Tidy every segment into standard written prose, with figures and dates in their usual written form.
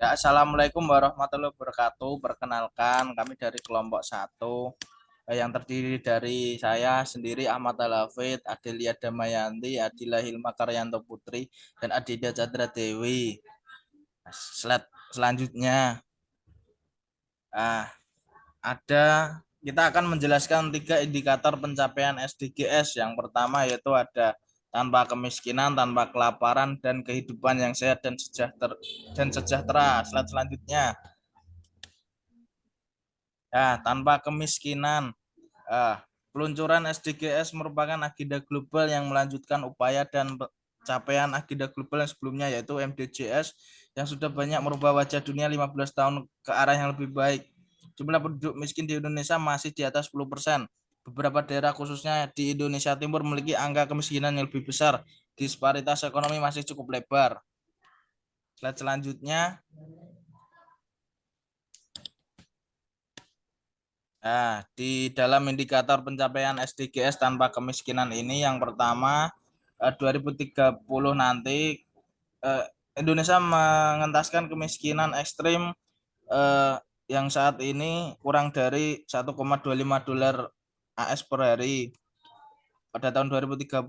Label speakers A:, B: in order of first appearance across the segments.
A: Ya, Assalamualaikum warahmatullahi wabarakatuh. Perkenalkan, kami dari kelompok satu yang terdiri dari saya sendiri Ahmad Al-Hafid, Adelia Damayanti, Adila Hilma Karyanto Putri, dan Adida Chandra Dewi. Slide selanjutnya, ah, ada kita akan menjelaskan 3 indikator pencapaian SDGs. Yang pertama yaitu ada tanpa kemiskinan, tanpa kelaparan, dan kehidupan yang sehat dan sejahtera. Slide selanjutnya. Ya, tanpa kemiskinan. Peluncuran SDGs merupakan agenda global yang melanjutkan upaya dan capaian agenda global yang sebelumnya yaitu MDGs yang sudah banyak merubah wajah dunia 15 tahun ke arah yang lebih baik. Jumlah penduduk miskin di Indonesia masih di atas 10%. Beberapa daerah khususnya di Indonesia Timur memiliki angka kemiskinan yang lebih besar. Disparitas ekonomi masih cukup lebar. Slide selanjutnya. Nah, di dalam indikator pencapaian SDGs tanpa kemiskinan ini yang pertama 2030 nanti Indonesia mengentaskan kemiskinan ekstrim yang saat ini kurang dari 1,25 dolar AS per hari. Pada tahun 2030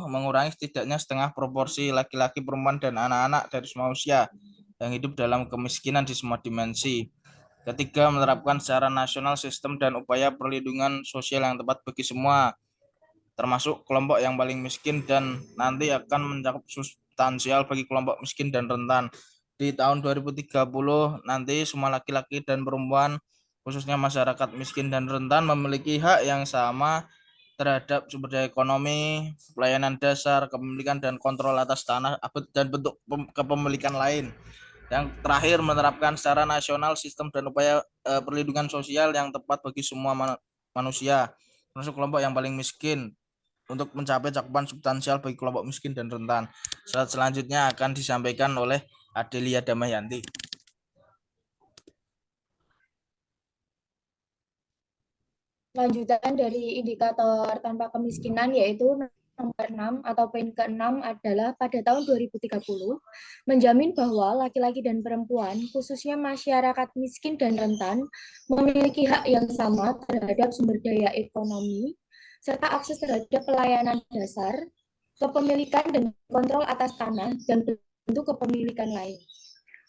A: mengurangi setidaknya setengah proporsi laki-laki, perempuan, dan anak-anak dari semua usia yang hidup dalam kemiskinan di semua dimensi. Ketiga, menerapkan secara nasional sistem dan upaya perlindungan sosial yang tepat bagi semua, termasuk kelompok yang paling miskin dan nanti akan mencakup substansial bagi kelompok miskin dan rentan. Di tahun 2030 nanti semua laki-laki dan perempuan, khususnya masyarakat miskin dan rentan, memiliki hak yang sama terhadap sumber daya ekonomi, pelayanan dasar, kepemilikan dan kontrol atas tanah dan bentuk kepemilikan lain. Yang terakhir, menerapkan secara nasional sistem dan upaya perlindungan sosial yang tepat bagi semua manusia, termasuk kelompok yang paling miskin, untuk mencapai cakupan substansial bagi kelompok miskin dan rentan. Selanjutnya akan disampaikan oleh Adelia Damayanti.
B: Lanjutan dari indikator tanpa kemiskinan yaitu nomor 6 atau poin ke-6 adalah pada tahun 2030 menjamin bahwa laki-laki dan perempuan khususnya masyarakat miskin dan rentan memiliki hak yang sama terhadap sumber daya ekonomi serta akses terhadap pelayanan dasar, kepemilikan dan kontrol atas tanah dan bentuk kepemilikan lain,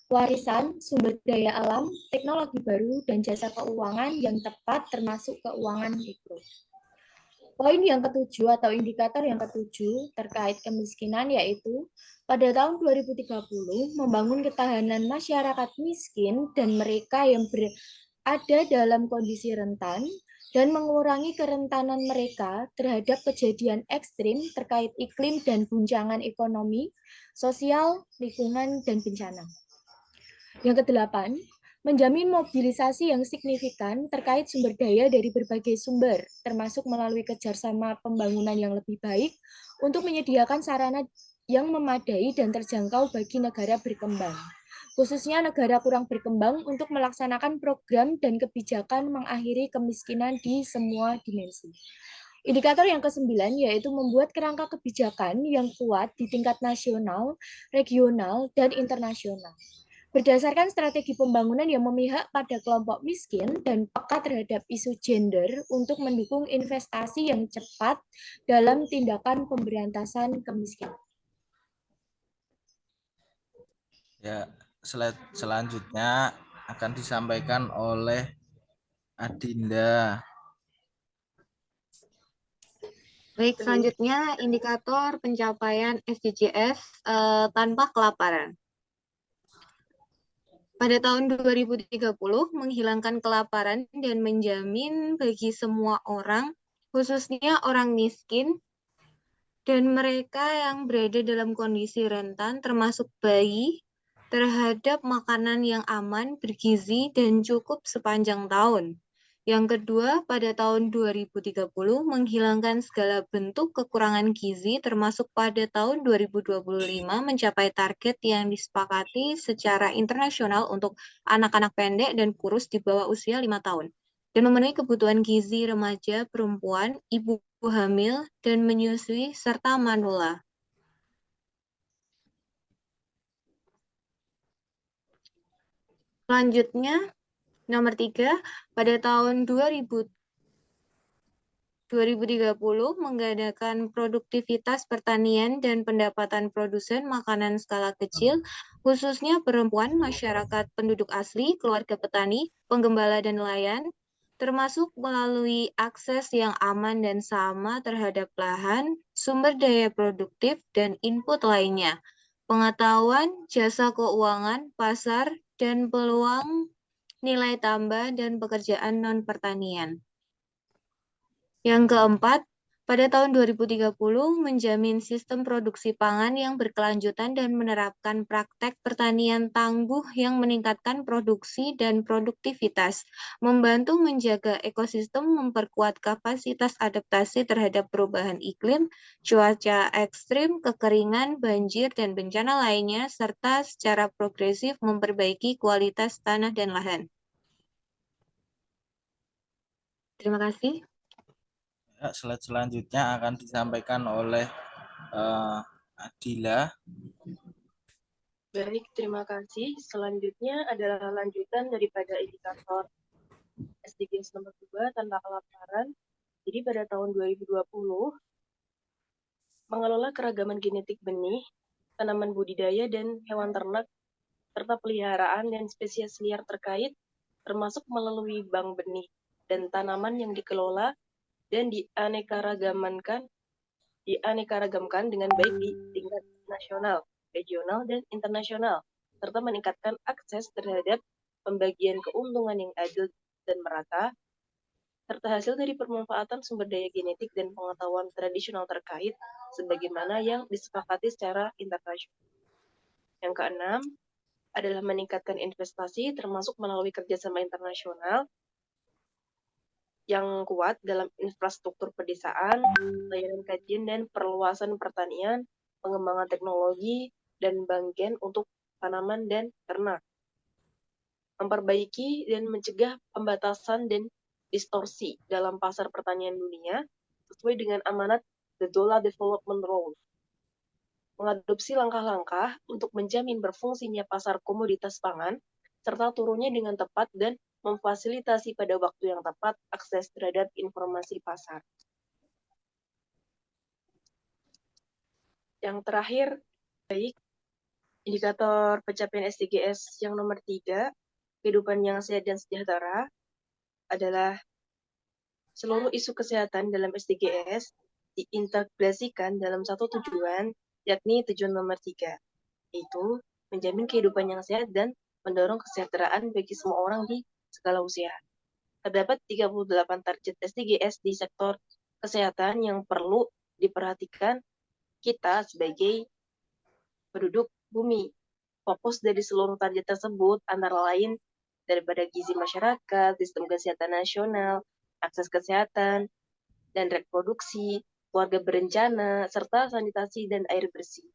B: warisan, sumber daya alam, teknologi baru, dan jasa keuangan yang tepat termasuk keuangan mikro. Poin yang ketujuh atau indikator yang ketujuh terkait kemiskinan yaitu pada tahun 2030 membangun ketahanan masyarakat miskin dan mereka yang berada dalam kondisi rentan dan mengurangi kerentanan mereka terhadap kejadian ekstrim terkait iklim dan guncangan ekonomi, sosial, lingkungan, dan bencana. Yang kedelapan, menjamin mobilisasi yang signifikan terkait sumber daya dari berbagai sumber, termasuk melalui kerjasama pembangunan yang lebih baik untuk menyediakan sarana yang memadai dan terjangkau bagi negara berkembang, khususnya negara kurang berkembang untuk melaksanakan program dan kebijakan mengakhiri kemiskinan di semua dimensi. Indikator yang ke-9 yaitu membuat kerangka kebijakan yang kuat di tingkat nasional, regional, dan internasional berdasarkan strategi pembangunan yang memihak pada kelompok miskin dan peka terhadap isu gender untuk mendukung investasi yang cepat dalam tindakan pemberantasan kemiskinan.
A: Ya, slide selanjutnya akan disampaikan oleh Adinda.
C: Baik, selanjutnya indikator pencapaian SDGs tanpa kelaparan. Pada tahun 2030, menghilangkan kelaparan dan menjamin bagi semua orang, khususnya orang miskin, dan mereka yang berada dalam kondisi rentan, termasuk bayi, terhadap makanan yang aman, bergizi, dan cukup sepanjang tahun. Yang kedua, pada tahun 2030, menghilangkan segala bentuk kekurangan gizi, termasuk pada tahun 2025 mencapai target yang disepakati secara internasional untuk anak-anak pendek dan kurus di bawah usia 5 tahun, dan memenuhi kebutuhan gizi remaja, perempuan, ibu hamil, dan menyusui, serta manula. Selanjutnya, nomor 3, pada tahun 2030 menggandakan produktivitas pertanian dan pendapatan produsen makanan skala kecil, khususnya perempuan, masyarakat penduduk asli, keluarga petani, penggembala, dan nelayan, termasuk melalui akses yang aman dan sama terhadap lahan, sumber daya produktif, dan input lainnya, pengetahuan, jasa keuangan, pasar, dan peluang nilai tambah dan pekerjaan non-pertanian. Yang keempat, pada tahun 2030 menjamin sistem produksi pangan yang berkelanjutan dan menerapkan praktek pertanian tangguh yang meningkatkan produksi dan produktivitas, membantu menjaga ekosistem, memperkuat kapasitas adaptasi terhadap perubahan iklim, cuaca ekstrim, kekeringan, banjir, dan bencana lainnya, serta secara progresif memperbaiki kualitas tanah dan lahan. Terima kasih.
A: Ya, slide selanjutnya akan disampaikan oleh Adila.
D: Baik, terima kasih. Selanjutnya adalah lanjutan daripada indikator SDGs nomor 2 tanpa kelaparan. Jadi pada tahun 2020, mengelola keragaman genetik benih, tanaman budidaya, dan hewan ternak, serta peliharaan dan spesies liar terkait, termasuk melalui bank benih dan tanaman yang dikelola dan dianekaragamkan dengan baik di tingkat nasional, regional, dan internasional, serta meningkatkan akses terhadap pembagian keuntungan yang adil dan merata, serta hasil dari pemanfaatan sumber daya genetik dan pengetahuan tradisional terkait, sebagaimana yang disepakati secara internasional. Yang keenam adalah meningkatkan investasi, termasuk melalui kerjasama internasional yang kuat dalam infrastruktur pedesaan, layanan kajian dan perluasan pertanian, pengembangan teknologi, dan bank untuk tanaman dan ternak. Memperbaiki dan mencegah pembatasan dan distorsi dalam pasar pertanian dunia sesuai dengan amanat The Doha Development Goals. Mengadopsi langkah-langkah untuk menjamin berfungsinya pasar komoditas pangan, serta turunnya dengan tepat dan memfasilitasi pada waktu yang tepat akses terhadap informasi pasar. Yang terakhir, baik, indikator pencapaian SDGs yang nomor 3, kehidupan yang sehat dan sejahtera, adalah seluruh isu kesehatan dalam SDGs diintegrasikan dalam satu tujuan, yakni tujuan nomor 3, yaitu menjamin kehidupan yang sehat dan mendorong kesejahteraan bagi semua orang di segala usia. Terdapat 38 target SDGs di sektor kesehatan yang perlu diperhatikan kita sebagai penduduk bumi. Fokus dari seluruh target tersebut antara lain daripada gizi masyarakat, sistem kesehatan nasional, akses kesehatan dan reproduksi, keluarga berencana, serta sanitasi dan air bersih.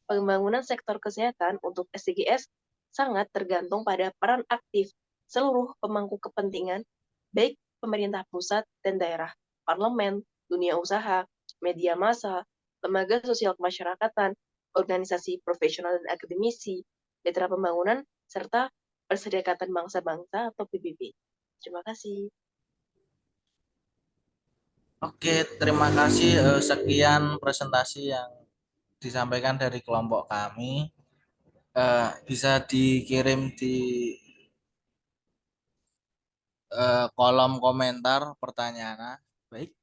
D: Pembangunan sektor kesehatan untuk SDGs sangat tergantung pada peran aktif seluruh pemangku kepentingan, baik pemerintah pusat dan daerah, parlemen, dunia usaha, media massa, lembaga sosial kemasyarakatan, organisasi profesional dan akademisi, mitra pembangunan, serta Perserikatan Bangsa-Bangsa atau PBB. Terima kasih.
A: Oke, terima kasih. Sekian presentasi yang disampaikan dari kelompok kami. Bisa dikirim di kolom komentar pertanyaannya. Baik.